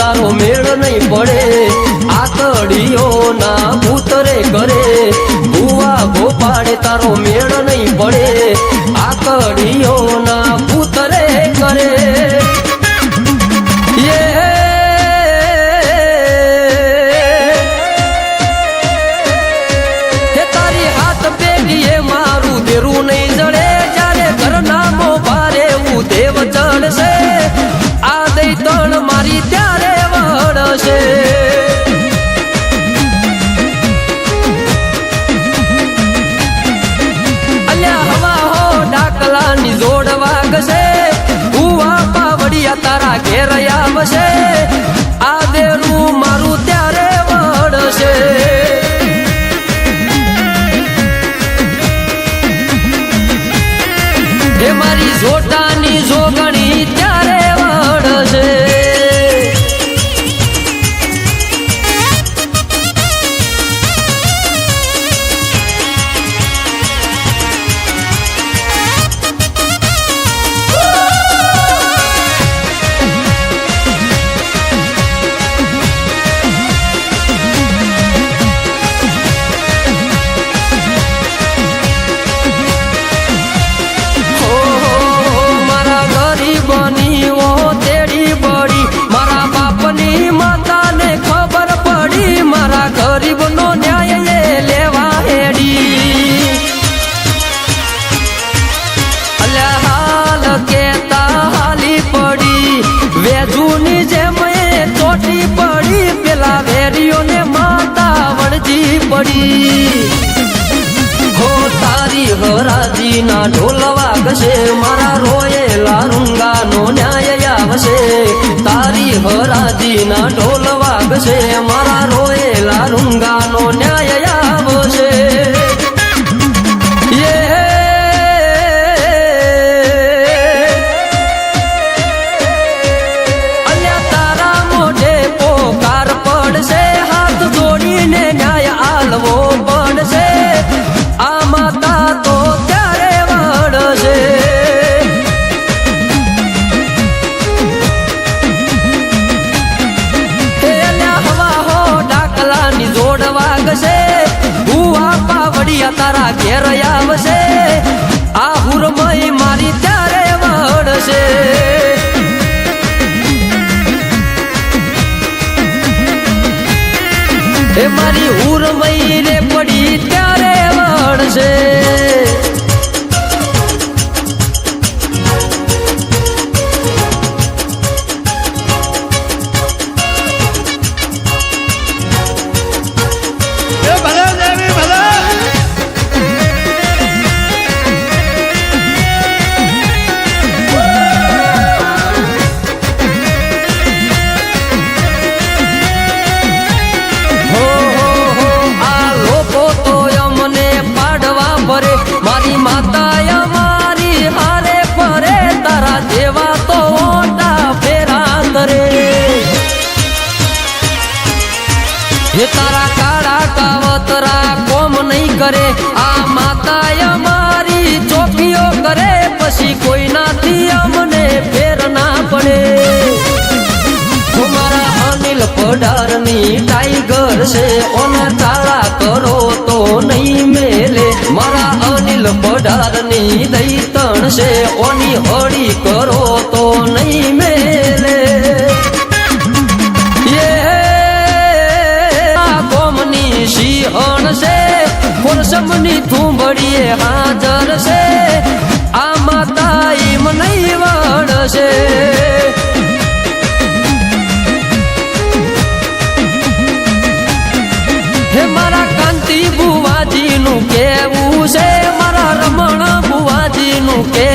તારો મેળ નહીં પડે આતડીઓ ના ભૂતરે કરે ભુવા ગોપાળે તારો મેળ નહીં પડે આતડીઓ ના ભૂતરે કરે તારી હાથ પેઢીએ મારું દેરું નહીં જડે જ્યારે ઘર નામો ભારે હું દેવ ચડશે આ દઈ તણ મારી ત્યારે વળશે અલ્યા હવા હો ડાકલાની જોડ વાગશે ભુવા પાવડિયા તારા ઘેર આવશે આ દેરું મારું ત્યારે વળશે હે મારી જોટાની જોગણી ત્યારે વળશે ગરીબનો ન્યાય લેવા હેડી અલ્યા હાલ કેતા હાલી પડી વેજુની જેમ ચોટી પડી પેલા વેરીઓને માતા વળજી પડી હો તારી હરાજી ના ઢોલ વાગશે મારા રોયેલા રૂંગાનો ન્યાય આવશે તારી હરાજી ના ઢોલ વાગશે મારા રોયેલા રૂંગાનો ન્યાય આવશે અલ્યા તારા મોઢે પોકાર પડશે હાથ જોડીને ન્યાય આલવો પડશે આ માતા તો ત્યારે વળશે જોડ વાગશે ભુવા પાવડિયા તારા ઘેર આવશે આ હુરમઈ મારી ત્યારે વળશે એ મારી હુરમઈ રે પડી ત્યારે વળશે મારી માતા મારી હારે પરે તારા જેવા તો ઓટા ફેરા કરે હે તારા કાળા કાવતરા કોમ નહીં કરે આ માતા મારી ચોકીઓ કરે પછી કોઈનાથી અમને ફેર ના પડે મારા અનિલ પડારની ટાઈગર છે ઓના તાળા કરો તો નહીં મેલે મારા અનિલ પડારની દૈતણ છે ઓની હળી કરો તો નહીં મેલે કોમની સિંહણ છે ખોરસમની થુંબડીએ હાજર છે આ માતા એમ નહીં વળશે હે મારા કાંતિ બુવાજીનું કેવું છે મારા રમણ બુવાજીનું કે